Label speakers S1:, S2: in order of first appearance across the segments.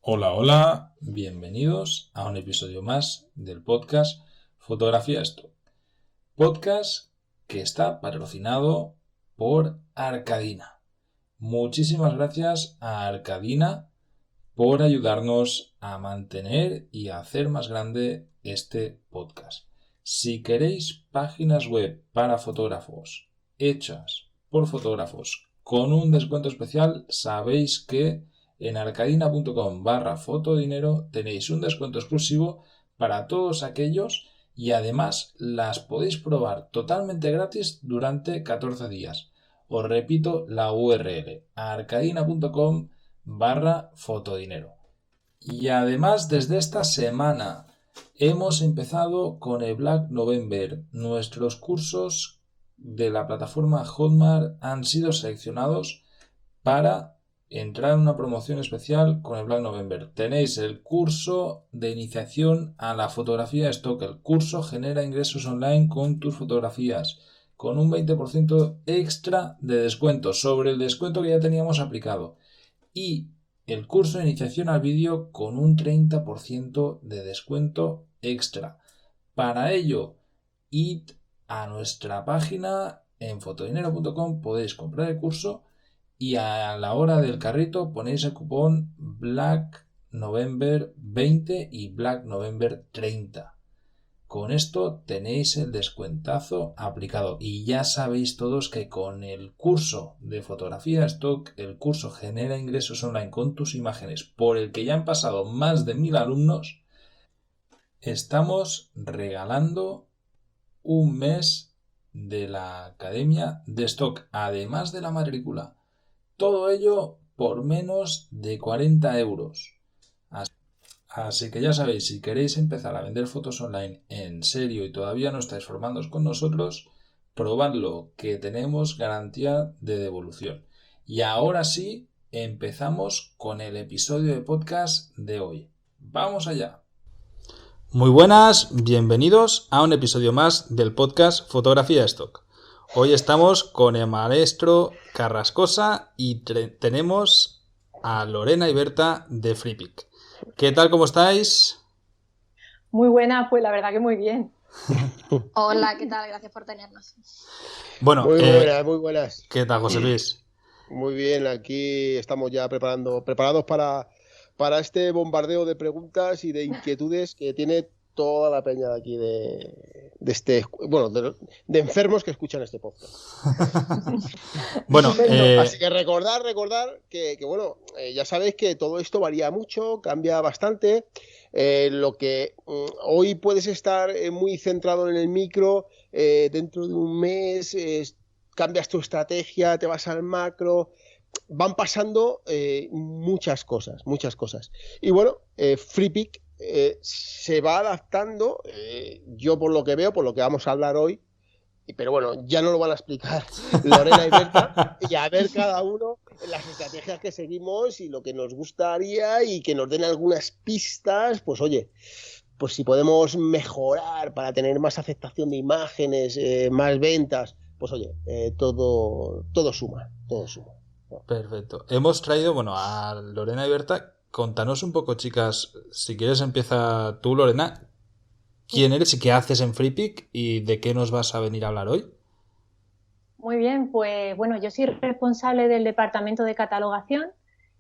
S1: Hola, hola, bienvenidos a un episodio más del podcast Fotografía Stock. Podcast que está patrocinado por Arcadina. Muchísimas gracias a Arcadina por ayudarnos a mantener y a hacer más grande este podcast. Si queréis páginas web para fotógrafos hechas por fotógrafos con un descuento especial, sabéis que en arcadina.com/fotodinero tenéis un descuento exclusivo para todos aquellos y además las podéis probar totalmente gratis durante 14 días. Os repito la URL, arcadina.com/fotodinero. Y además desde esta semana hemos empezado con el Black November. Nuestros cursos de la plataforma Hotmart han sido seleccionados para entrar en una promoción especial con el Black November. Tenéis el curso de iniciación a la fotografía stock. El curso genera ingresos online con tus fotografías, con un 20% extra de descuento sobre el descuento que ya teníamos aplicado. Y el curso de iniciación al vídeo con un 30% de descuento extra. Para ello, id a nuestra página en fotodinero.com, podéis comprar el curso y a la hora del carrito ponéis el cupón Black November 20 y Black November 30. Con esto tenéis el descuentazo aplicado y ya sabéis todos que con el curso de fotografía stock, el curso genera ingresos online con tus imágenes, por el que ya han pasado más de 1000 alumnos, estamos regalando un mes de la academia de stock, además de la matrícula. Todo ello por menos de 40 euros. Así que ya sabéis, si queréis empezar a vender fotos online en serio y todavía no estáis formándoos con nosotros, probadlo, que tenemos garantía de devolución. Y ahora sí, empezamos con el episodio de podcast de hoy. ¡Vamos allá! Muy buenas, bienvenidos a un episodio más del podcast Fotografía Stock. Hoy estamos con el maestro Carrascosa y tenemos a Lorena y Berta de FreePic. ¿Qué tal, cómo estáis?
S2: Muy buena, pues la verdad que muy bien.
S3: Hola, ¿qué tal? Gracias por tenernos.
S1: Bueno,
S4: muy buenas.
S1: ¿qué tal, José Luis?
S4: Muy bien, aquí estamos ya preparados para este bombardeo de preguntas y de inquietudes que tiene toda la peña de aquí de enfermos que escuchan este podcast.
S1: Bueno,
S4: así que recordar que bueno, ya sabéis que todo esto varía mucho, cambia bastante. Lo que hoy puedes estar muy centrado en el micro, dentro de un mes cambias tu estrategia, te vas al macro, van pasando muchas cosas. Y bueno, FreePic se va adaptando, yo por lo que veo, por lo que vamos a hablar hoy, pero bueno, ya no lo van a explicar Lorena y Berta, y a ver cada uno las estrategias que seguimos y lo que nos gustaría y que nos den algunas pistas, pues oye, pues si podemos mejorar para tener más aceptación de imágenes, más ventas, pues oye, todo suma.
S1: Perfecto. Hemos traído, a Lorena y Berta. Contanos un poco, chicas, si quieres empieza tú, Lorena. ¿Quién eres y qué haces en FreePic y de qué nos vas a venir a hablar hoy?
S2: Muy bien, pues bueno, yo soy responsable del departamento de catalogación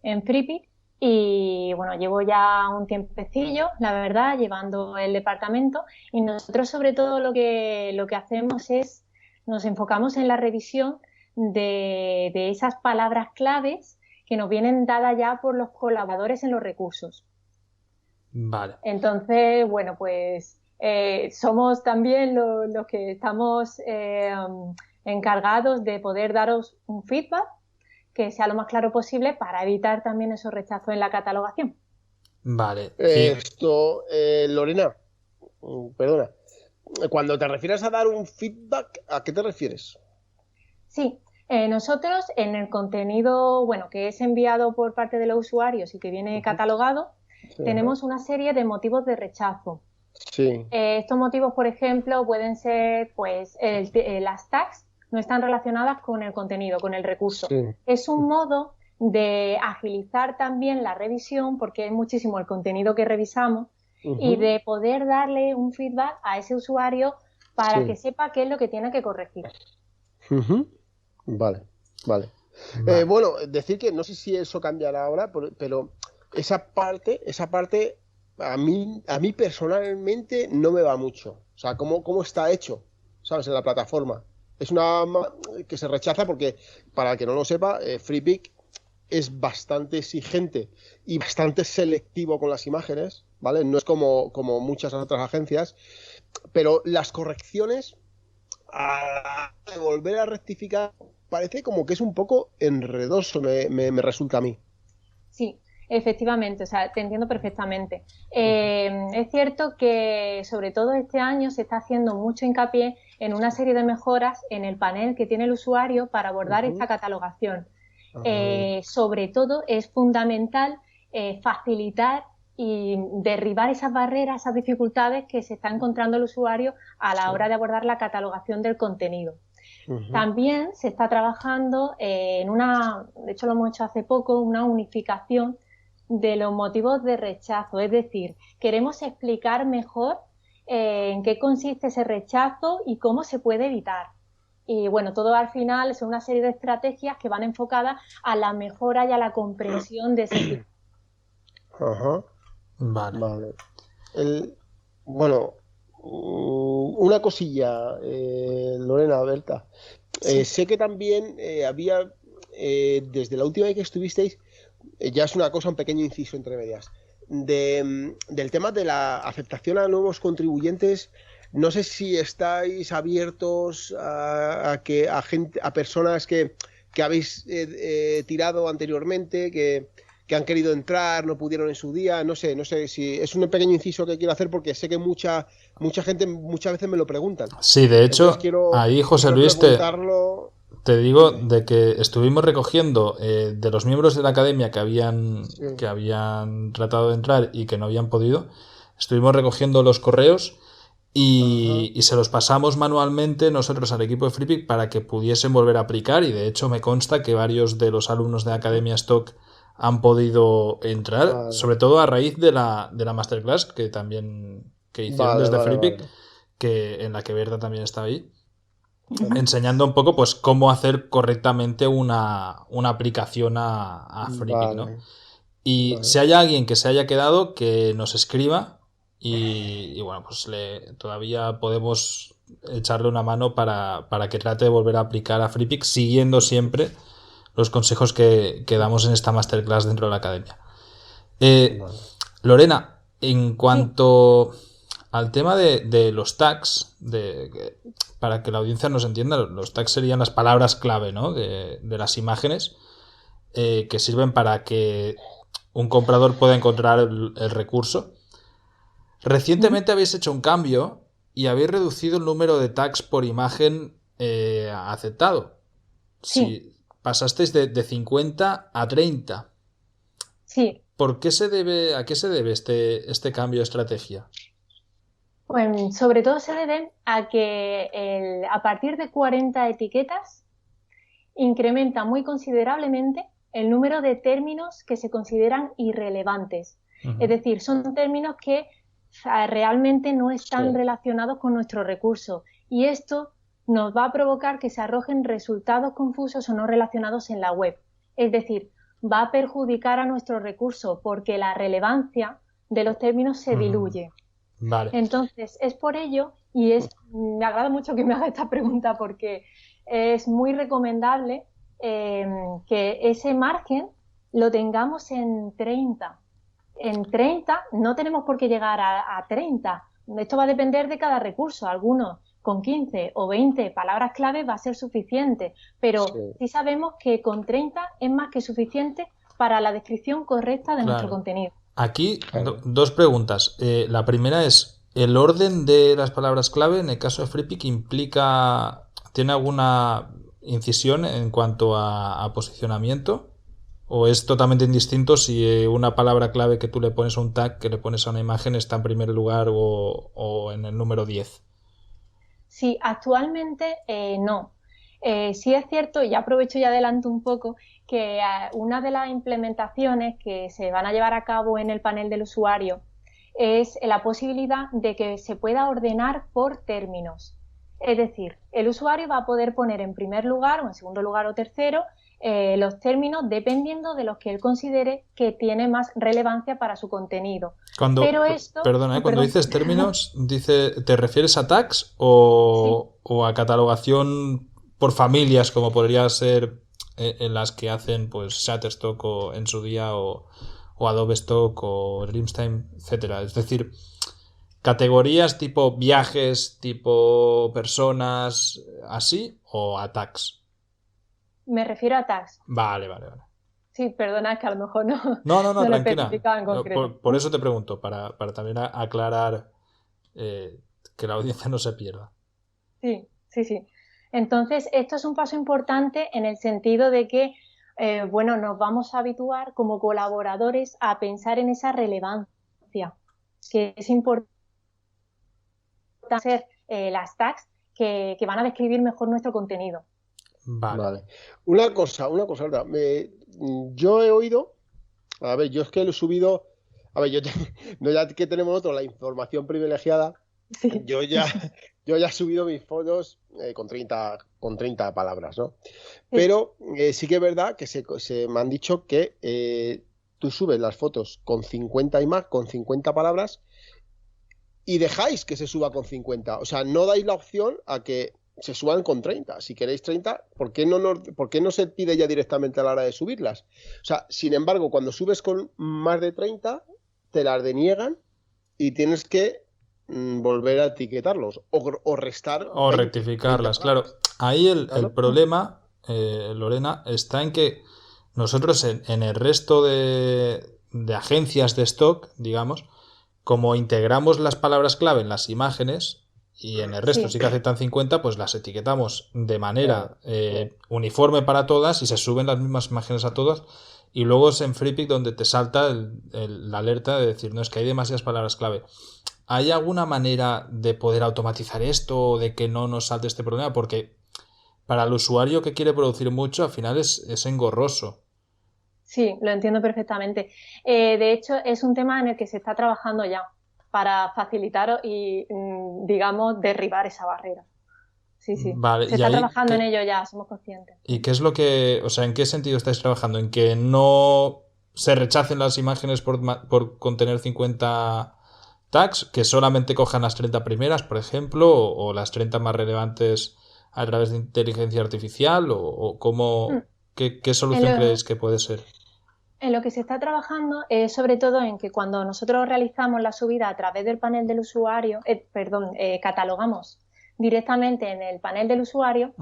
S2: en FreePic y bueno, llevo ya un tiempecillo, la verdad, llevando el departamento y nosotros sobre todo lo que hacemos es, nos enfocamos en la revisión de esas palabras claves que nos vienen dadas ya por los colaboradores en los recursos.
S1: Vale.
S2: Entonces, bueno, pues somos también los que estamos encargados de poder daros un feedback que sea lo más claro posible para evitar también esos rechazos en la catalogación.
S1: Vale.
S4: Lorena, perdona, cuando te refieres a dar un feedback, ¿a qué te refieres?
S2: Sí, nosotros en el contenido, bueno, que es enviado por parte de los usuarios y que viene catalogado, tenemos una serie de motivos de rechazo.
S4: Sí.
S2: Estos motivos, por ejemplo, pueden ser, pues, las tags no están relacionadas con el contenido, con el recurso.
S4: Sí.
S2: Es un modo de agilizar también la revisión, porque es muchísimo el contenido que revisamos, y de poder darle un feedback a ese usuario para que sepa qué es lo que tiene que corregir.
S4: Vale. Bueno, decir que no sé si eso cambiará ahora, pero esa parte a mí personalmente no me va mucho. O sea, cómo está hecho, ¿sabes? En la plataforma. Es una que se rechaza porque, para el que no lo sepa, FreePic es bastante exigente y bastante selectivo con las imágenes, ¿vale? No es como muchas otras agencias, pero las correcciones de volver a rectificar parece como que es un poco enredoso, me resulta a mí.
S2: Sí, efectivamente, o sea, te entiendo perfectamente. Es cierto que sobre todo este año se está haciendo mucho hincapié en una serie de mejoras en el panel que tiene el usuario para abordar esta catalogación. Sobre todo es fundamental facilitar y derribar esas barreras, esas dificultades que se está encontrando el usuario a la hora de abordar la catalogación del contenido. También se está trabajando de hecho lo hemos hecho hace poco, una unificación de los motivos de rechazo. Es decir, queremos explicar mejor en qué consiste ese rechazo y cómo se puede evitar. Y bueno, todo al final son una serie de estrategias que van enfocadas a la mejora y a la comprensión de ese tipo.
S4: Vale. Bueno, una cosilla, Lorena, Berta. Sé que también había, desde la última vez que estuvisteis, ya es una cosa, un pequeño inciso entre medias, del tema de la aceptación a nuevos contribuyentes. No sé si estáis abiertos a personas que habéis tirado anteriormente, que han querido entrar, no pudieron en su día. No sé si es un pequeño inciso que quiero hacer porque sé que mucha gente muchas veces me lo preguntan.
S1: Sí, de hecho, ahí José Luis te digo de que estuvimos recogiendo de los miembros de la academia que habían tratado de entrar y que no habían podido, estuvimos recogiendo los correos y se los pasamos manualmente nosotros al equipo de FreePic para que pudiesen volver a aplicar, y de hecho me consta que varios de los alumnos de Academia Stock han podido entrar, sobre todo a raíz de la masterclass que hicieron desde FreePic, que en la que Berta también estaba ahí, enseñando un poco pues cómo hacer correctamente una aplicación a FreePic, ¿no? Y si hay alguien que se haya quedado, que nos escriba y bueno, pues todavía podemos echarle una mano para que trate de volver a aplicar a FreePic siguiendo siempre los consejos que damos en esta masterclass dentro de la academia. Lorena, en cuanto al tema de los tags, para que la audiencia nos entienda, los tags serían las palabras clave, ¿no? de las imágenes que sirven para que un comprador pueda encontrar el recurso. Recientemente habéis hecho un cambio y habéis reducido el número de tags por imagen aceptado.
S2: Sí.
S1: Pasasteis de 50 a 30.
S2: Sí.
S1: ¿A qué se debe este cambio de estrategia?
S2: Pues sobre todo se debe a que a partir de 40 etiquetas incrementa muy considerablemente el número de términos que se consideran irrelevantes. Es decir, son términos que realmente no están relacionados con nuestro recurso, y esto nos va a provocar que se arrojen resultados confusos o no relacionados en la web. Es decir, va a perjudicar a nuestro recurso porque la relevancia de los términos se diluye.
S1: Vale.
S2: Entonces, es por ello, y me agrada mucho que me haga esta pregunta porque es muy recomendable que ese margen lo tengamos en 30. En 30 no tenemos por qué llegar a 30. Esto va a depender de cada recurso. Algunos con 15 o 20 palabras clave va a ser suficiente, pero sí sabemos que con 30 es más que suficiente para la descripción correcta de nuestro contenido.
S1: Aquí dos preguntas. La primera es, ¿el orden de las palabras clave en el caso de FreePic tiene alguna incisión en cuanto a posicionamiento? ¿O es totalmente indistinto si una palabra clave que tú le pones a un tag, que le pones a una imagen, está en primer lugar o en el número 10?
S2: Sí, actualmente no. Sí es cierto, y aprovecho y adelanto un poco, que una de las implementaciones que se van a llevar a cabo en el panel del usuario es la posibilidad de que se pueda ordenar por términos. Es decir, el usuario va a poder poner en primer lugar o en segundo lugar o tercero los términos dependiendo de los que él considere que tiene más relevancia para su contenido. Pero esto...
S1: Perdona, cuando dices términos, ¿te refieres a tags o a catalogación por familias, como podría ser en las que hacen pues Shutterstock o en su día o Adobe Stock o Dreamstime, etcétera? Es decir, categorías tipo viajes, tipo personas, así, o a tags.
S2: Me refiero a tags.
S1: Vale.
S2: Sí, perdona, que a lo mejor no
S1: tranquila.
S2: lo especificaba en concreto.
S1: Por eso te pregunto, para también aclarar que la audiencia no se pierda.
S2: Sí. Entonces, esto es un paso importante en el sentido de que, nos vamos a habituar como colaboradores a pensar en esa relevancia, que es importante hacer las tags que van a describir mejor nuestro contenido.
S4: Vale. Una cosa, Alba. Yo he oído, a ver, yo es que lo he subido, a ver, no ya que tenemos nosotros la información privilegiada, sí. yo ya he subido mis fotos con 30 palabras, ¿no? Sí. Pero sí que es verdad que se me han dicho que tú subes las fotos con 50 con 50 palabras y dejáis que se suba con 50. O sea, no dais la opción a que se suban con 30. Si queréis 30, ¿por qué no se pide ya directamente a la hora de subirlas? O sea, sin embargo, cuando subes con más de 30, te las deniegan y tienes que volver a etiquetarlos o restar.
S1: O 20, rectificarlas, claro. Ahí el problema, Lorena, está en que nosotros en el resto de agencias de stock, digamos, como integramos las palabras clave en las imágenes y en el resto sí que aceptan 50, pues las etiquetamos de manera uniforme para todas y se suben las mismas imágenes a todas, y luego es en FreePic donde te salta la alerta de decir, no, es que hay demasiadas palabras clave. ¿Hay alguna manera de poder automatizar esto o de que no nos salte este problema? Porque para el usuario que quiere producir mucho, al final es engorroso.
S2: Sí, lo entiendo perfectamente. De hecho, es un tema en el que se está trabajando ya para facilitar y, digamos, derribar esa barrera. Sí.
S1: Vale,
S2: se está trabajando en ello ya, somos conscientes.
S1: ¿Y qué es lo que, o sea, en qué sentido estáis trabajando? ¿En que no se rechacen las imágenes por contener 50 tags, que solamente cojan las 30 primeras, por ejemplo, o las 30 más relevantes a través de inteligencia artificial, o cómo, qué solución creéis que puede ser?
S2: En lo que se está trabajando es sobre todo en que cuando nosotros realizamos la subida a través del panel del usuario, catalogamos directamente en el panel del usuario,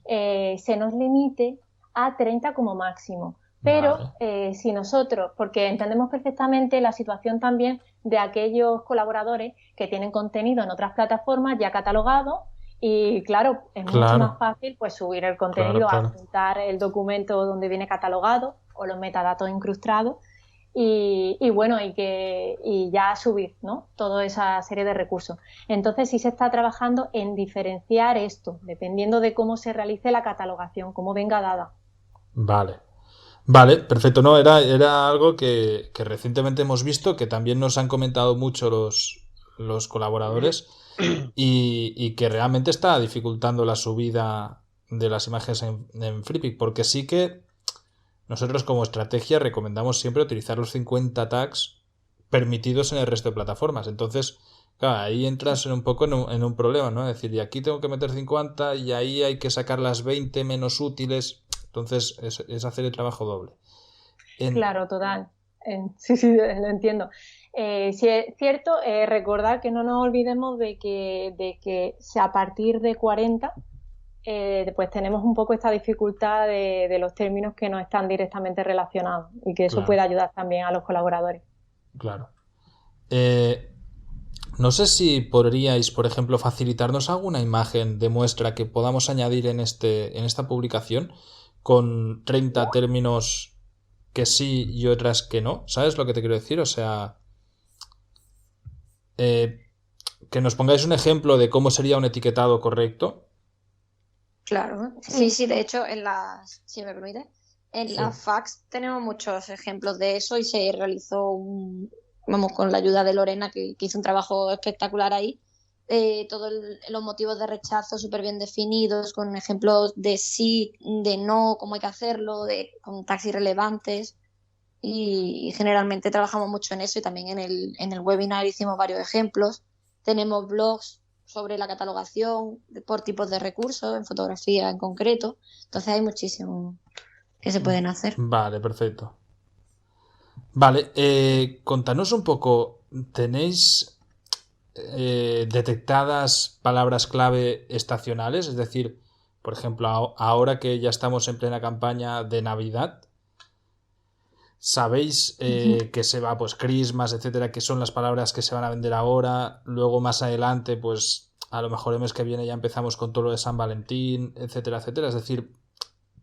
S2: se nos limite a 30 como máximo. Pero si nosotros, porque entendemos perfectamente la situación también de aquellos colaboradores que tienen contenido en otras plataformas ya catalogado, y claro, es mucho más fácil pues subir el contenido, adjuntar el documento donde viene catalogado o los metadatos incrustados y ya subir, ¿no? Toda esa serie de recursos. Entonces sí se está trabajando en diferenciar esto, dependiendo de cómo se realice la catalogación, cómo venga dada.
S1: Vale, perfecto. No, era algo que recientemente hemos visto, que también nos han comentado mucho los colaboradores y que realmente está dificultando la subida de las imágenes en FreePic, porque sí que nosotros como estrategia recomendamos siempre utilizar los 50 tags permitidos en el resto de plataformas. Entonces, claro, ahí entras un poco en un problema, ¿no? Es decir, y aquí tengo que meter 50 y ahí hay que sacar las 20 menos útiles. Entonces, es hacer el trabajo doble.
S2: Claro, total. Sí, lo entiendo. Sí, es cierto, recordar que no nos olvidemos de que a partir de 40 pues tenemos un poco esta dificultad de los términos que no están directamente relacionados y que eso puede ayudar también a los colaboradores.
S1: Claro. No sé si podríais, por ejemplo, facilitarnos alguna imagen de muestra que podamos añadir en esta publicación con 30 términos que sí y otras que no. ¿Sabes lo que te quiero decir? O sea, que nos pongáis un ejemplo de cómo sería un etiquetado correcto.
S3: Claro, sí, de hecho, si me permite, en
S1: Sí.
S3: las FAQs tenemos muchos ejemplos de eso y se realizó vamos, con la ayuda de Lorena, que hizo un trabajo espectacular ahí, todos los motivos de rechazo súper bien definidos, con ejemplos de sí, de no, cómo hay que hacerlo, con tags irrelevantes. Y generalmente trabajamos mucho en eso y también en el webinar hicimos varios ejemplos. Tenemos blogs sobre la catalogación por tipos de recursos, en fotografía en concreto. Entonces hay muchísimo que se pueden hacer.
S1: Vale, perfecto. Vale, contanos un poco, ¿tenéis detectadas palabras clave estacionales? Es decir, por ejemplo, ahora que ya estamos en plena campaña de Navidad, ¿sabéis que se va, pues, Christmas, etcétera, que son las palabras que se van a vender ahora? Luego, más adelante, pues, a lo mejor el mes que viene ya empezamos con todo lo de San Valentín, etcétera, etcétera. Es decir,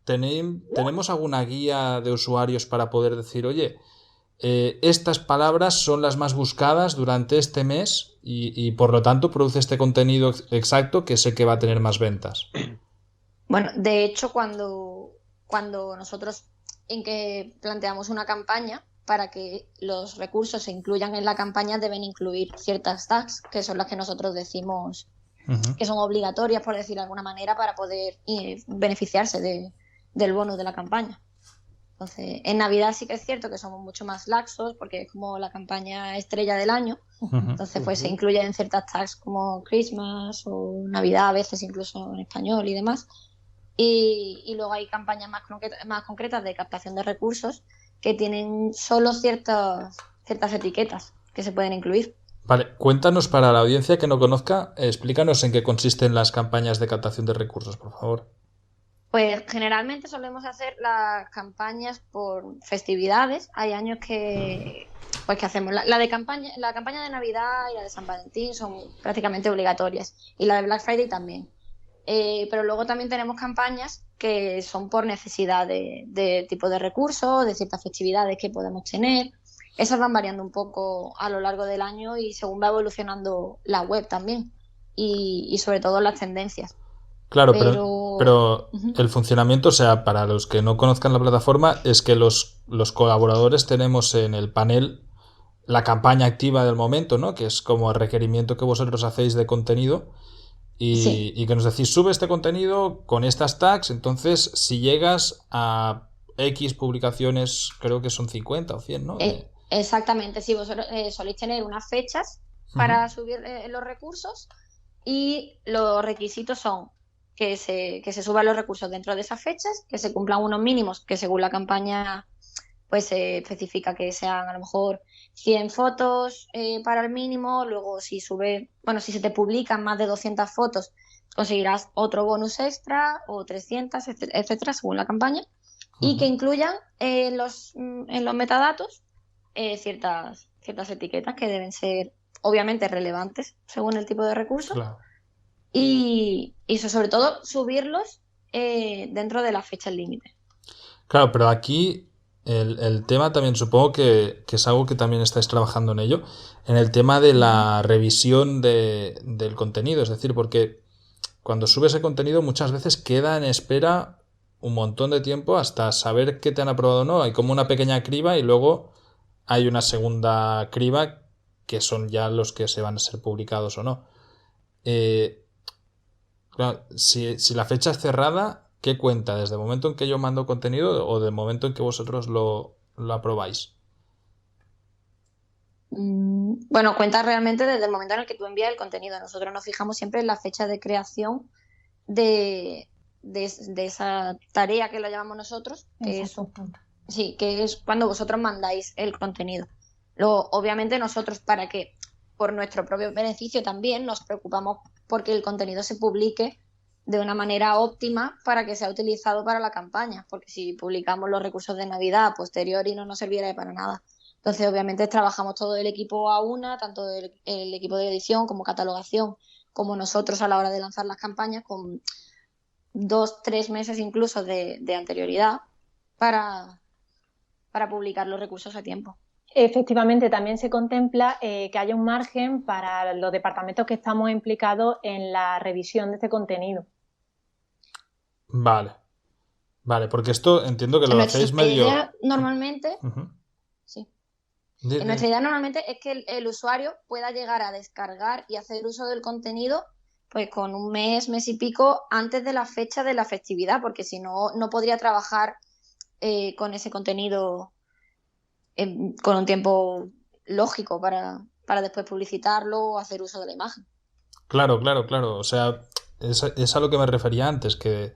S1: ¿tenemos alguna guía de usuarios para poder decir, oye, estas palabras son las más buscadas durante este mes y por lo tanto produce este contenido exacto que sé que va a tener más ventas?
S3: Bueno, de hecho, cuando nosotros en que planteamos una campaña, para que los recursos se incluyan en la campaña, deben incluir ciertas tags, que son las que nosotros decimos que son obligatorias, por decir de alguna manera, para poder beneficiarse del bonus de la campaña. Entonces, en Navidad sí que es cierto que somos mucho más laxos, porque es como la campaña estrella del año. Entonces, pues se incluyen ciertas tags como Christmas o Navidad, a veces incluso en español y demás. Y luego hay campañas más concretas de captación de recursos que tienen solo ciertas etiquetas que se pueden incluir.
S1: Vale, cuéntanos para la audiencia que no conozca, explícanos en qué consisten las campañas de captación de recursos, por favor.
S3: Pues generalmente solemos hacer las campañas por festividades. Hay años que hacemos la campaña de Navidad y la de San Valentín son prácticamente obligatorias y la de Black Friday también. Pero luego también tenemos campañas que son por necesidad de tipo de recursos, de ciertas festividades que podemos tener. Esas van variando un poco a lo largo del año y según va evolucionando la web también y sobre todo las tendencias.
S1: Claro, pero el funcionamiento, o sea, para los que no conozcan la plataforma, es que los colaboradores tenemos en el panel la campaña activa del momento, ¿no? Que es como el requerimiento que vosotros hacéis de contenido
S3: Sí.
S1: y que nos decís, sube este contenido con estas tags, entonces si llegas a X publicaciones, creo que son 50 o 100, ¿no?
S3: Exactamente, sí, vosotros soléis tener unas fechas para subir los recursos y los requisitos son que se suban los recursos dentro de esas fechas, que se cumplan unos mínimos que según la campaña pues se especifica que sean a lo mejor 100 fotos para el mínimo, luego si se te publican más de 200 fotos conseguirás otro bonus extra o 300, etcétera, según la campaña, y que incluyan en los metadatos ciertas etiquetas que deben ser obviamente relevantes según el tipo de recurso.
S1: Claro.
S3: Y eso, sobre todo, subirlos dentro de las fechas límite.
S1: Claro, pero aquí el tema también supongo que es algo que también estáis trabajando en ello, en el tema de la revisión del contenido, es decir, porque cuando subes el contenido muchas veces queda en espera un montón de tiempo hasta saber que te han aprobado o no. Hay como una pequeña criba y luego hay una segunda criba que son ya los que se van a ser publicados o no. Claro, si la fecha es cerrada, ¿qué cuenta? ¿Desde el momento en que yo mando contenido o del momento en que vosotros lo aprobáis?
S3: Bueno, cuenta realmente desde el momento en el que tú envías el contenido. Nosotros nos fijamos siempre en la fecha de creación de esa tarea que la llamamos nosotros, que es cuando vosotros mandáis el contenido. Luego, obviamente nosotros por nuestro propio beneficio también nos preocupamos porque el contenido se publique de una manera óptima para que sea utilizado para la campaña, porque si publicamos los recursos de Navidad a posteriori no nos serviría para nada. Entonces, obviamente, trabajamos todo el equipo a una, tanto el equipo de edición como catalogación, como nosotros a la hora de lanzar las campañas, con 2-3 meses incluso de anterioridad para publicar los recursos a tiempo.
S2: Efectivamente, también se contempla que haya un margen para los departamentos que estamos implicados en la revisión de este contenido.
S1: Vale, porque esto entiendo que lo hacéis medio...
S3: idea normalmente,
S1: Uh-huh.
S3: sí. Nuestra idea normalmente es que el usuario pueda llegar a descargar y hacer uso del contenido pues con un mes y pico antes de la fecha de la festividad, porque si no, no podría trabajar con ese contenido con un tiempo lógico para después publicitarlo o hacer uso de la imagen.
S1: Claro. O sea, es a lo que me refería antes, que,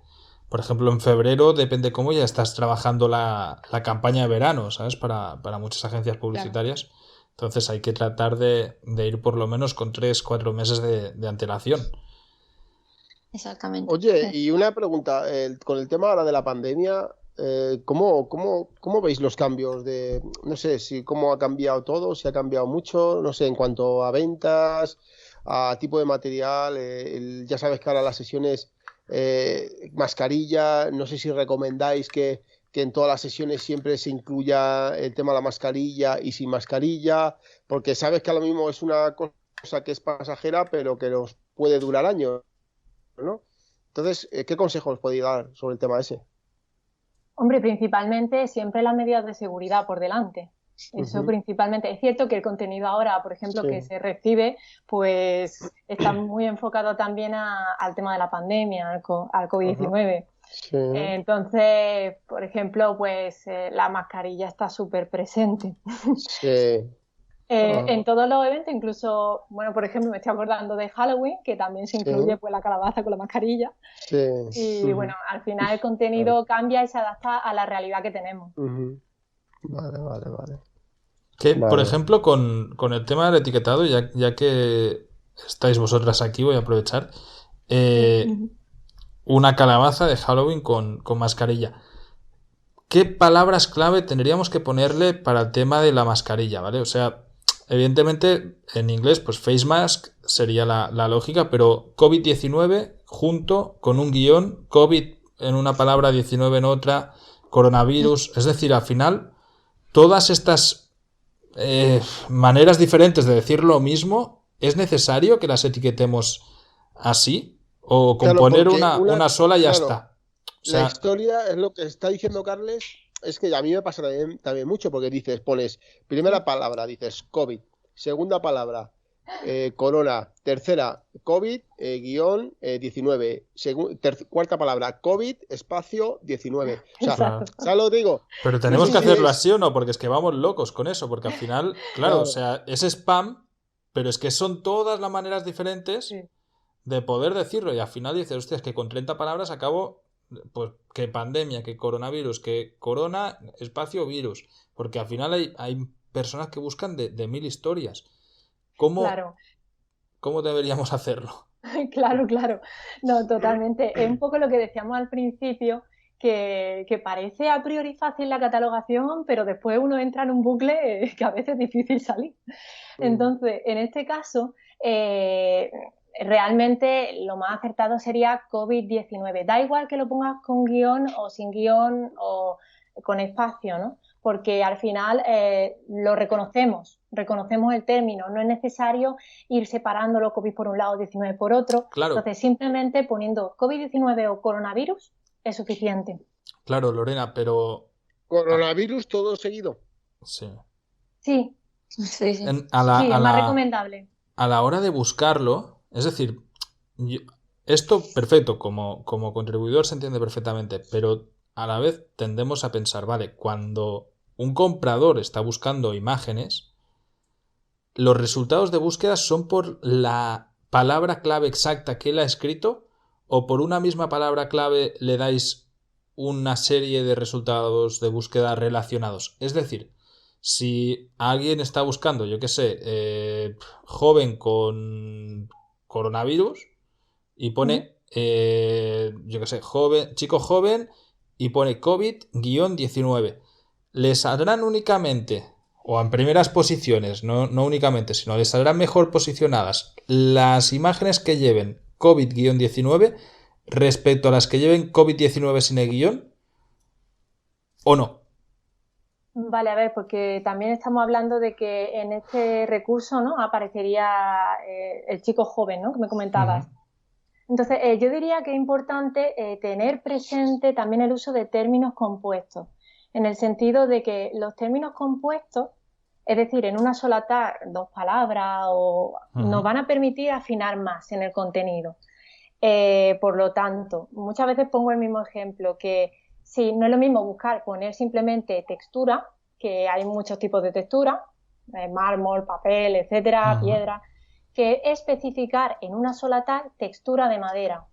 S1: por ejemplo, en febrero, depende cómo ya estás trabajando la campaña de verano, ¿sabes? Para muchas agencias publicitarias. Claro. Entonces hay que tratar de ir por lo menos con 3-4 meses de antelación.
S3: Exactamente.
S4: Oye, y una pregunta, con el tema ahora de la pandemia, ¿cómo veis los cambios no sé, si cómo ha cambiado todo, si ha cambiado mucho, no sé, en cuanto a ventas, a tipo de material, ya sabes que ahora las sesiones, mascarilla, no sé si recomendáis que en todas las sesiones siempre se incluya el tema de la mascarilla y sin mascarilla, porque sabes que a lo mismo es una cosa que es pasajera, pero que nos puede durar años, ¿no? Entonces, ¿qué consejos podéis dar sobre el tema ese?
S2: Hombre, principalmente siempre las medidas de seguridad por delante. Eso principalmente. Es cierto que el contenido ahora, por ejemplo, que se recibe, pues está muy enfocado también al tema de la pandemia, al COVID-19.
S4: Sí.
S2: Entonces, por ejemplo, pues la mascarilla está súper presente.
S4: Sí.
S2: En todos los eventos, incluso, bueno, por ejemplo, me estoy acordando de Halloween, que también se incluye pues la calabaza con la mascarilla.
S4: Sí.
S2: Y bueno, al final el contenido cambia y se adapta a la realidad que tenemos.
S4: Vale.
S1: Que, por ejemplo, con el tema del etiquetado, ya que estáis vosotras aquí, voy a aprovechar. Una calabaza de Halloween con mascarilla. ¿Qué palabras clave tendríamos que ponerle para el tema de la mascarilla, ¿vale? O sea, evidentemente en inglés, pues face mask sería la lógica, pero COVID-19 junto con un guión, COVID en una palabra, 19 en otra, coronavirus. Es decir, al final, todas estas maneras diferentes de decir lo mismo, ¿es necesario que las etiquetemos así? ¿O con poner una sola ya está?
S4: O sea, la historia es lo que está diciendo Carles, es que a mí me pasa también mucho, porque dices, primera palabra, dices COVID, segunda palabra, corona, tercera, COVID, guión, 19, cuarta palabra, COVID, espacio, 19. O sea, ¿sabes lo que digo?
S1: Pero tenemos que hacerlo así o no, porque es que vamos locos con eso, porque al final, claro, o sea, es spam, pero es que son todas las maneras diferentes de poder decirlo, y al final dices, hostia, es que con 30 palabras acabo... Pues que pandemia, que coronavirus, que corona, espacio, virus. Porque al final hay personas que buscan de mil historias. ¿Cómo deberíamos hacerlo?
S2: Claro. No, totalmente. Es un poco lo que decíamos al principio, que parece a priori fácil la catalogación, pero después uno entra en un bucle que a veces es difícil salir. Entonces, en este caso... realmente lo más acertado sería COVID-19. Da igual que lo pongas con guión o sin guión o con espacio, ¿no? Porque al final lo reconocemos el término. No es necesario ir separándolo COVID por un lado, 19 por otro.
S1: Claro.
S2: Entonces, simplemente poniendo COVID-19 o coronavirus es suficiente.
S1: Claro, Lorena, pero...
S4: ¿Coronavirus todo seguido?
S1: Sí.
S2: Sí.
S3: Sí.
S2: Es más recomendable.
S1: A la hora de buscarlo, es decir, esto perfecto, como contribuidor se entiende perfectamente, pero a la vez tendemos a pensar, vale, cuando un comprador está buscando imágenes, los resultados de búsqueda son por la palabra clave exacta que él ha escrito o por una misma palabra clave le dais una serie de resultados de búsqueda relacionados. Es decir, si alguien está buscando, yo qué sé, joven con coronavirus y pone, yo qué sé, chico joven y pone COVID-19, le saldrán únicamente, o en primeras posiciones, no únicamente, sino les saldrán mejor posicionadas las imágenes que lleven COVID-19 respecto a las que lleven COVID-19 sin el guión, ¿o no?
S2: Vale, a ver, porque también estamos hablando de que en este recurso, ¿no? Aparecería el chico joven, ¿no? Que me comentabas. Entonces, yo diría que es importante tener presente también el uso de términos compuestos, en el sentido de que los términos compuestos, es decir, en una sola tag, 2 palabras, nos van a permitir afinar más en el contenido. Por lo tanto, muchas veces pongo el mismo ejemplo, que si no es lo mismo poner simplemente textura, que hay muchos tipos de textura, mármol, papel, etcétera, piedra, que especificar en una sola tag textura de madera.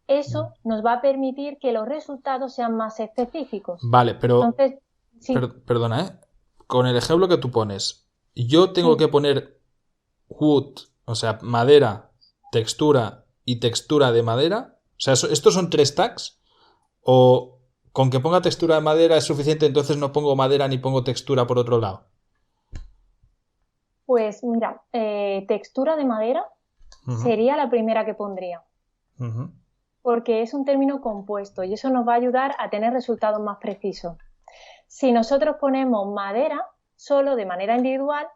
S2: Eso nos va a permitir que los resultados sean más específicos.
S1: Vale, pero
S2: entonces, sí.
S1: Perdona, ¿eh? Con el ejemplo que tú pones, yo tengo que poner wood, o sea, madera, textura y textura de madera. O sea, ¿estos son 3 tags? ¿O con que ponga textura de madera es suficiente, entonces no pongo madera ni pongo textura por otro lado?
S2: Pues mira, textura de madera sería la primera que pondría. Porque es un término compuesto y eso nos va a ayudar a tener resultados más precisos. Si nosotros ponemos madera solo de manera individual,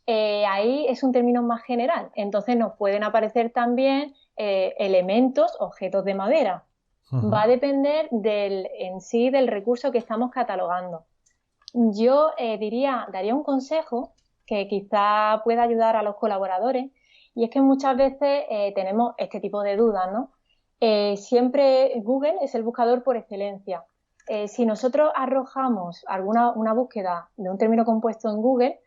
S2: ahí es un término más general. Entonces nos pueden aparecer también elementos, objetos de madera. Va a depender en sí del recurso que estamos catalogando. Yo daría un consejo que quizá pueda ayudar a los colaboradores, y es que muchas veces tenemos este tipo de dudas, ¿no? Siempre Google es el buscador por excelencia. Si nosotros arrojamos una búsqueda de un término compuesto en Google,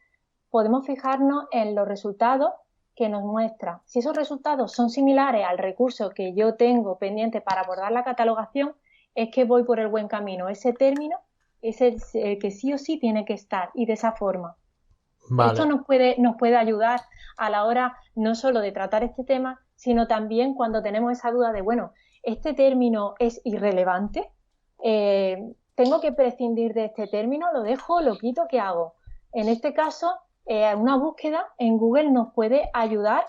S2: podemos fijarnos en los resultados que nos muestra. Si esos resultados son similares al recurso que yo tengo pendiente para abordar la catalogación, es que voy por el buen camino. Ese término es el que sí o sí tiene que estar, y de esa forma. Vale. Esto nos puede ayudar a la hora no solo de tratar este tema, sino también cuando tenemos esa duda de, bueno, ¿este término es irrelevante? ¿Tengo que prescindir de este término? ¿Lo dejo? ¿Lo quito? ¿Qué hago? En este caso, una búsqueda en Google nos puede ayudar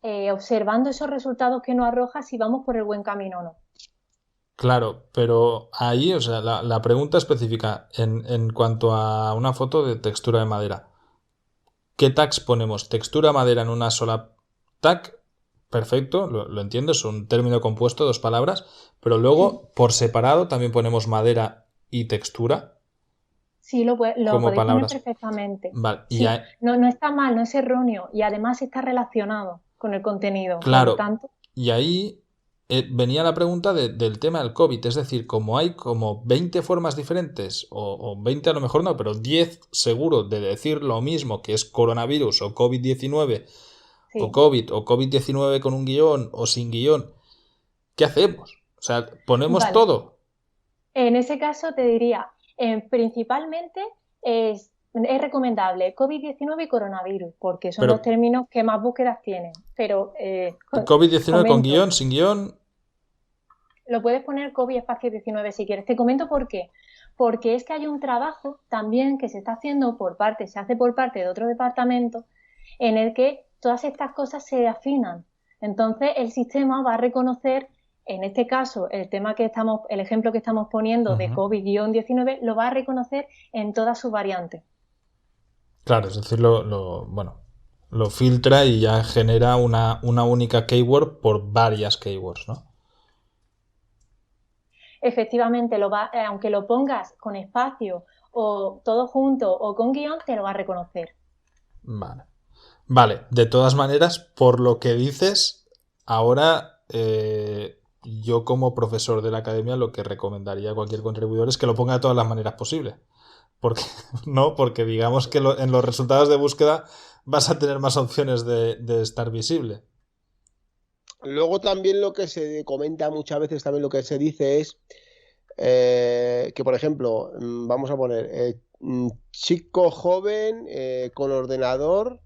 S2: observando esos resultados que nos arroja si vamos por el buen camino o no.
S1: Claro, pero ahí, o sea, la pregunta específica en cuanto a una foto de textura de madera. ¿Qué tags ponemos? Textura madera en una sola tag, perfecto, lo entiendo, es un término compuesto, 2 palabras, pero luego por separado también ponemos madera y textura.
S2: Sí, lo podéis poner perfectamente.
S1: Vale.
S2: Sí, no está mal, no es erróneo, y además está relacionado con el contenido.
S1: Claro,
S2: por lo tanto...
S1: y ahí venía la pregunta del tema del COVID, es decir, como hay como 20 formas diferentes, o 20 a lo mejor no, pero 10 seguro de decir lo mismo, que es coronavirus o COVID-19, sí, o COVID o COVID-19 con un guión o sin guión, ¿qué hacemos? O sea, ¿ponemos todo?
S2: En ese caso te diría, principalmente es recomendable COVID-19 y coronavirus, porque son los términos que más búsquedas tienen. Pero
S1: COVID-19 con guión, sin guión.
S2: Lo puedes poner COVID espacio 19 si quieres. Te comento por qué. Porque es que hay un trabajo también que se está haciendo se hace por parte de otro departamento, en el que todas estas cosas se afinan. Entonces el sistema va a reconocer, en este caso, el ejemplo que estamos poniendo de COVID-19, lo va a reconocer en todas sus variantes.
S1: Claro, es decir, lo filtra y ya genera una única keyword por varias keywords, ¿no?
S2: Efectivamente, aunque lo pongas con espacio o todo junto o con guión, te lo va a reconocer.
S1: Vale, de todas maneras, por lo que dices, ahora yo como profesor de la academia lo que recomendaría a cualquier contribuidor es que lo ponga de todas las maneras posibles. Porque digamos que en los resultados de búsqueda vas a tener más opciones de estar visible.
S4: Luego también lo que se comenta muchas veces, también lo que se dice es que, por ejemplo, vamos a poner chico joven con ordenador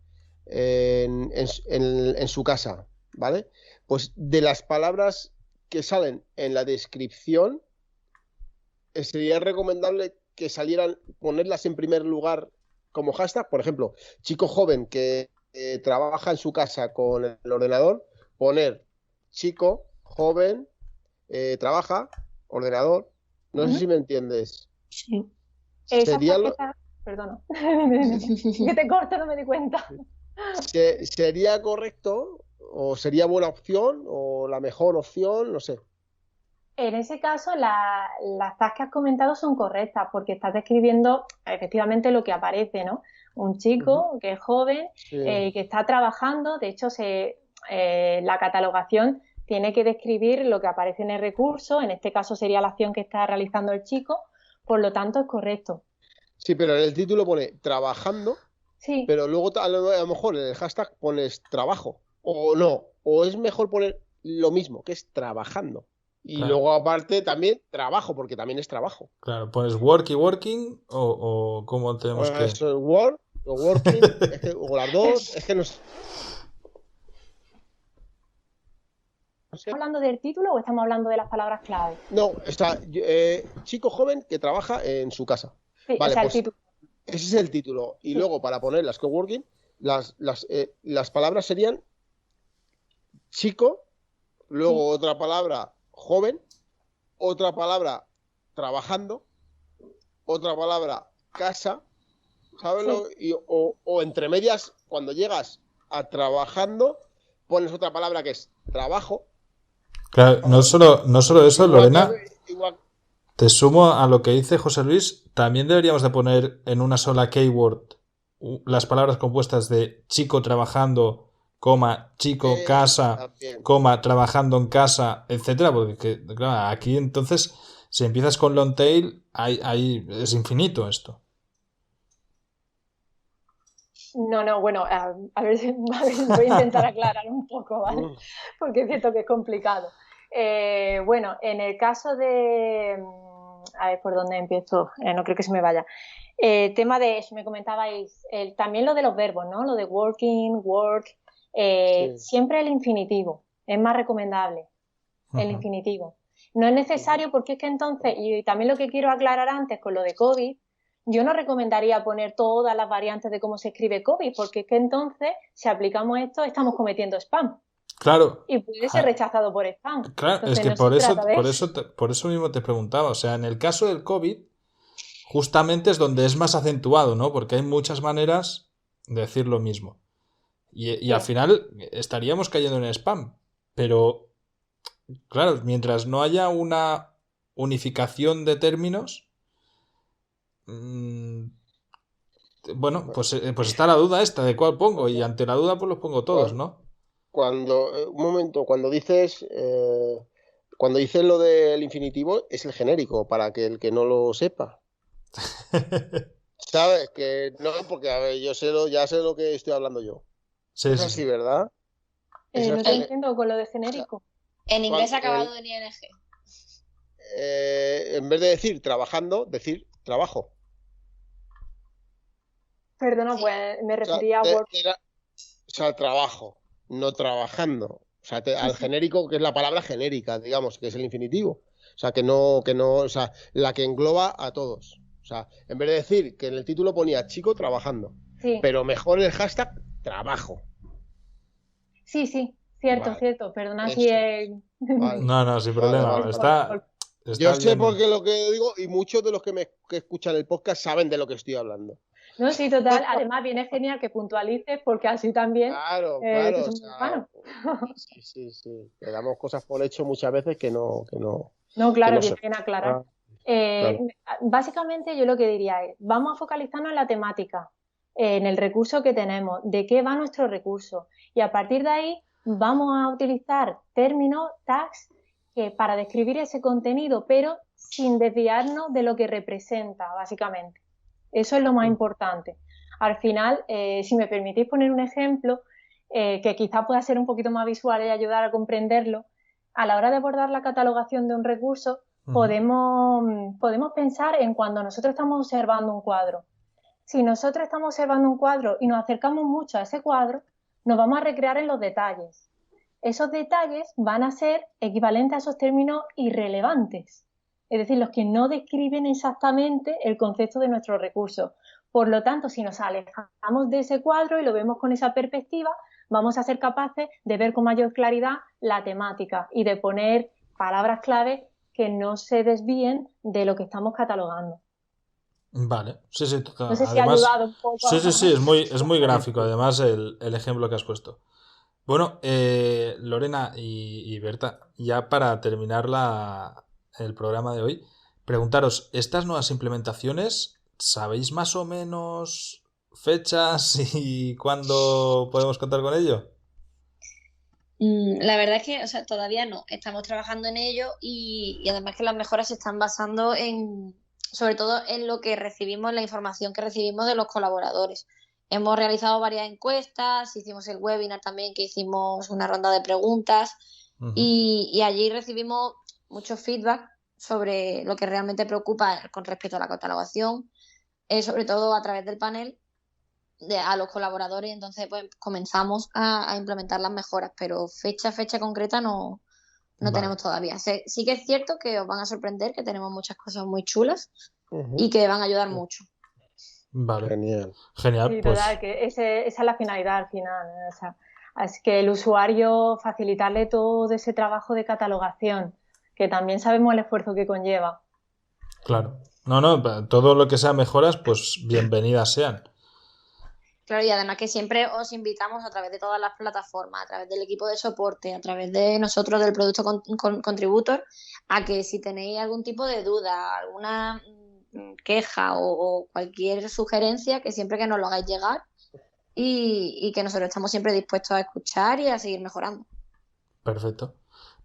S4: en su casa, ¿vale? Pues de las palabras que salen en la descripción, sería recomendable que ponerlas en primer lugar como hashtag. Por ejemplo, chico joven que trabaja en su casa con el ordenador, poner chico, joven, trabaja, ordenador. No sé si me entiendes.
S2: Sí. Perdona. Que te corto, no me di cuenta.
S4: Sería correcto ¿O sería buena opción? ¿O la mejor opción? No sé.
S2: En ese caso, las tasks que has comentado son correctas porque estás describiendo efectivamente lo que aparece, ¿no? Un chico que es joven,
S4: Sí.
S2: que está trabajando, de hecho, la catalogación tiene que describir lo que aparece en el recurso, en este caso sería la acción que está realizando el chico, por lo tanto es correcto.
S4: Sí, pero en el título pone trabajando,
S2: Sí,
S4: pero luego a lo mejor en el hashtag pones trabajo. O no, o es mejor poner lo mismo, que es trabajando. Y
S1: Claro.
S4: luego aparte también trabajo, porque también es trabajo.
S1: Claro, pones working o cómo tenemos que...
S4: Eso es work, o working, o las dos, es que no sé.
S2: ¿estamos hablando del título o estamos hablando de las palabras clave?
S4: No, está chico joven que trabaja en su casa.
S2: Sí,
S4: Vale,
S2: o sea,
S4: pues
S2: el título.
S4: ese es el título. Y
S2: Sí.
S4: luego para poner las coworking, las palabras serían chico, luego otra palabra joven, otra palabra trabajando, otra palabra casa, ¿sabes? O entre medias, cuando llegas a trabajando, pones otra palabra que es trabajo.
S1: Claro, no solo eso,
S4: Igual
S1: Lorena,
S4: igual,
S1: te sumo a lo que dice José Luis, también deberíamos de poner en una sola keyword las palabras compuestas de chico trabajando, coma, chico casa,
S4: también.
S1: coma, trabajando en casa, etcétera, porque claro, aquí entonces, si empiezas con long tail, ahí es infinito esto.
S2: No, bueno, a ver, voy a intentar aclarar un poco, ¿vale? Porque es cierto que es complicado. Bueno, en el caso de... A ver, ¿por dónde empiezo? No creo que se me vaya. Tema de eso, me comentabais, también lo de los verbos, ¿no? Lo de working, work,
S4: Sí.
S2: siempre el infinitivo, es más recomendable, el infinitivo. No es necesario porque es que entonces, y también lo que quiero aclarar antes con lo de COVID, yo no recomendaría poner todas las variantes de cómo se escribe COVID, porque es que entonces, si aplicamos esto, estamos cometiendo spam.
S1: Claro.
S2: Y puede ser rechazado por spam.
S1: Claro,
S2: Entonces,
S1: es que
S2: no se trata de
S1: por eso mismo te preguntaba. O sea, en el caso del COVID, justamente es donde es más acentuado, ¿no? Porque hay muchas maneras de decir lo mismo. Y al final estaríamos cayendo en spam. Pero, claro, mientras no haya una unificación de términos, bueno, pues está la duda esta de cuál pongo. Y ante la duda, pues los pongo todos, ¿no?
S4: Un momento, cuando dices lo del infinitivo, es el genérico, para que el que no lo sepa. ¿Sabes? Que no, porque a ver, ya sé lo que estoy hablando yo.
S1: Sí,
S4: Es
S1: sí,
S4: así,
S1: sí.
S4: ¿verdad?
S2: no te entiendo con lo de genérico.
S3: En inglés acabado en ing.
S4: En vez de decir trabajando, decir trabajo.
S2: Perdona,
S3: Sí.
S2: pues me refería a work.
S4: O sea, trabajo, no trabajando. O sea, al genérico, que es la palabra genérica, digamos, que es el infinitivo. O sea, o sea, la que engloba a todos. O sea, en vez de decir que en el título ponía chico trabajando,
S2: Sí.
S4: pero mejor el hashtag trabajo.
S2: Sí, cierto,
S4: Vale.
S2: cierto. Perdona
S4: Eso.
S2: si es...
S4: Vale.
S1: No, sin problema.
S4: Vale.
S1: Está
S4: Yo sé
S1: bien.
S4: por qué lo que digo y muchos de los que escuchan el podcast saben de lo que estoy hablando.
S2: No, sí, total. Además, viene genial que puntualices porque así también...
S4: Claro.
S2: que
S4: O
S2: somos
S4: sea,
S2: humanos.
S4: sí. Le damos cosas por hecho muchas veces que no.
S2: No, claro,
S4: no
S2: viene
S4: sé.
S2: bien aclarar.
S4: Claro.
S2: Básicamente yo lo que diría es, vamos a focalizarnos en la temática, en el recurso que tenemos, de qué va nuestro recurso. Y a partir de ahí vamos a utilizar términos, tags, para describir ese contenido, pero sin desviarnos de lo que representa, básicamente. Eso es lo más importante. Al final, si me permitís poner un ejemplo, que quizás pueda ser un poquito más visual y ayudar a comprenderlo, a la hora de abordar la catalogación de un recurso, podemos pensar en cuando nosotros estamos observando un cuadro. Si nosotros estamos observando un cuadro y nos acercamos mucho a ese cuadro, nos vamos a recrear en los detalles. Esos detalles van a ser equivalentes a esos términos irrelevantes, es decir, los que no describen exactamente el concepto de nuestro recurso. Por lo tanto, si nos alejamos de ese cuadro y lo vemos con esa perspectiva, vamos a ser capaces de ver con mayor claridad la temática y de poner palabras clave que no se desvíen de lo que estamos catalogando.
S1: Vale, sí, total.
S2: No sé si
S1: Además,
S2: ha ayudado un poco.
S1: sí, es muy gráfico, además, el ejemplo que has puesto. Bueno, Lorena y Berta, ya para terminar el programa de hoy, preguntaros, estas nuevas implementaciones, ¿sabéis más o menos fechas y cuándo podemos contar con ello?
S3: La verdad es que, o sea, todavía no. Estamos trabajando en ello y además que las mejoras se están basando sobre todo en lo que recibimos, la información que recibimos de los colaboradores. Hemos realizado varias encuestas, hicimos el webinar también, que hicimos una ronda de preguntas
S1: Ujú.
S3: y allí recibimos mucho feedback sobre lo que realmente preocupa con respecto a la catalogación, sobre todo a través del panel a los colaboradores. Entonces pues comenzamos a implementar las mejoras, pero fecha concreta no
S1: Vale.
S3: tenemos todavía. Sí que es cierto que os van a sorprender, que tenemos muchas cosas muy chulas
S4: Ujú.
S3: y que van a ayudar mucho.
S1: Vale.
S4: Genial.
S1: Genial,
S2: Sí,
S1: pues
S2: total, que esa es la finalidad al final. O sea, es que el usuario facilitarle todo ese trabajo de catalogación, que también sabemos el esfuerzo que conlleva.
S1: claro. No, todo lo que sea mejoras, pues bienvenidas sean.
S3: Claro, y además que siempre os invitamos a través de todas las plataformas, a través del equipo de soporte, a través de nosotros del producto Contributor, a que si tenéis algún tipo de duda, alguna queja o cualquier sugerencia, que siempre que nos lo hagáis llegar y que nosotros estamos siempre dispuestos a escuchar y a seguir mejorando.
S1: Perfecto.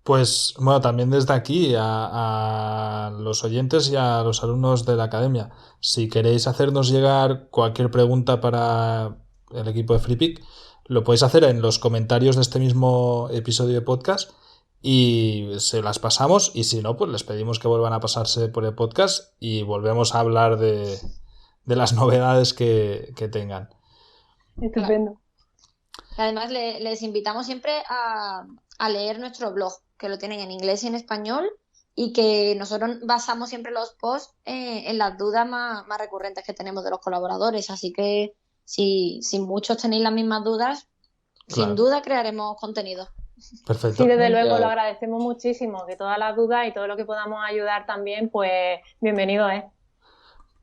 S1: Pues bueno, también desde aquí a los oyentes y a los alumnos de la academia, si queréis hacernos llegar cualquier pregunta para el equipo de FreePic, lo podéis hacer en los comentarios de este mismo episodio de podcast y se las pasamos, y si no, pues les pedimos que vuelvan a pasarse por el podcast y volvemos a hablar de las novedades que tengan.
S2: Estupendo.
S3: Además, les invitamos siempre a leer nuestro blog, que lo tienen en inglés y en español, y que nosotros basamos siempre los posts en las dudas más recurrentes que tenemos de los colaboradores. Así que si muchos tenéis las mismas dudas,
S1: Claro.
S3: sin duda crearemos contenido.
S1: Perfecto.
S2: Sí, desde luego
S4: Ya.
S2: lo agradecemos muchísimo, que todas las dudas y todo lo que podamos ayudar también, pues bienvenido es.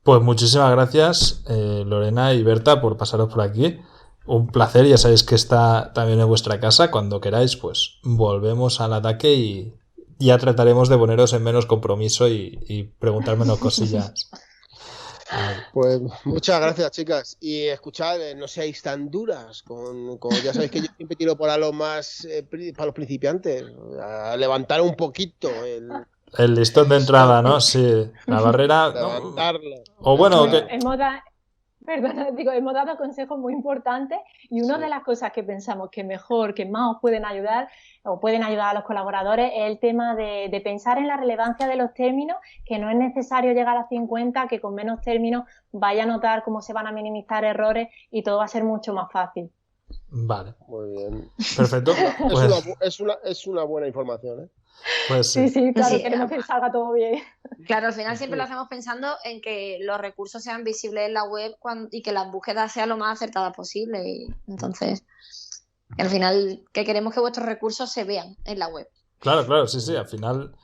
S1: Pues muchísimas gracias, Lorena y Berta, por pasaros por aquí. Un placer, ya sabéis que está también en vuestra casa. Cuando queráis, pues volvemos al ataque y ya trataremos de poneros en menos compromiso y preguntar menos cosillas.
S4: Pues muchas gracias, chicas. Y escuchad, no seáis tan duras. Ya sabéis que yo siempre tiro para los más para los principiantes. A levantar un poquito
S1: El listón de entrada, ¿no? Sí, la barrera.
S4: levantarlo.
S1: O bueno,
S2: Bueno,
S1: que...
S2: hemos dado consejos muy importantes y una de las cosas que pensamos que mejor, que más os pueden ayudar o pueden ayudar a los colaboradores es el tema de pensar en la relevancia de los términos, que no es necesario llegar a 50, que con menos términos vaya a notar cómo se van a minimizar errores y todo va a ser mucho más fácil.
S1: Vale.
S4: Muy bien.
S1: Perfecto. Pues,
S4: Es una buena información, ¿eh?
S1: pues
S2: Sí, claro,
S3: Sí.
S2: queremos que salga todo bien.
S3: Claro, al final siempre lo hacemos pensando en que los recursos sean visibles en la web y que las búsquedas sean lo más acertadas posible. Y entonces, al final, que queremos que vuestros recursos se vean en la web.
S1: Claro, sí. Al final,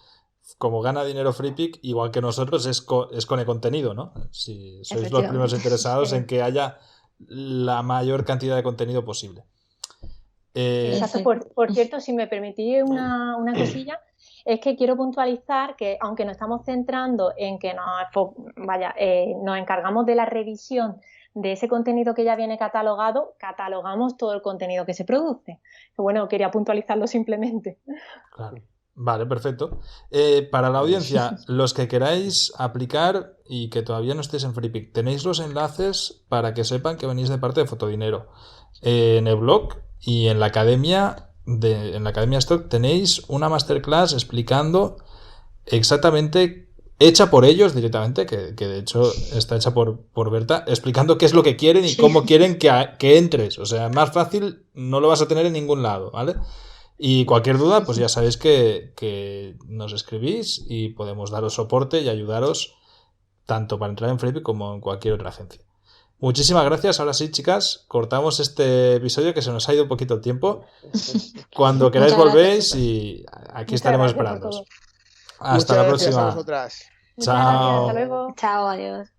S1: como gana dinero FreePic, igual que nosotros, es con el contenido, ¿no? Si sois los primeros interesados en que haya la mayor cantidad de contenido posible.
S2: Exacto. Por cierto, si me permitís una cosilla, es que quiero puntualizar que aunque nos estamos centrando en que nos encargamos de la revisión de ese contenido que ya viene catalogado, catalogamos todo el contenido que se produce. Bueno, quería puntualizarlo simplemente.
S1: Claro. Vale, perfecto. Para la audiencia, los que queráis aplicar y que todavía no estéis en FreePic, tenéis los enlaces para que sepan que venís de parte de Fotodinero. En el blog y en la academia Stock tenéis una masterclass explicando exactamente, hecha por ellos directamente, que de hecho está hecha por Berta, explicando qué es lo que quieren y cómo quieren que entres. O sea, más fácil no lo vas a tener en ningún lado, ¿vale? Y cualquier duda, pues ya sabéis que nos escribís y podemos daros soporte y ayudaros tanto para entrar en FreePic como en cualquier otra agencia. Muchísimas gracias. Ahora sí, chicas, cortamos este episodio que se nos ha ido un poquito el tiempo. Cuando queráis volvéis y aquí estaremos esperándoos. Hasta la próxima.
S4: Muchas gracias a vosotras.
S2: Muchas gracias,
S1: Chao.
S2: hasta luego.
S3: Chao, adiós.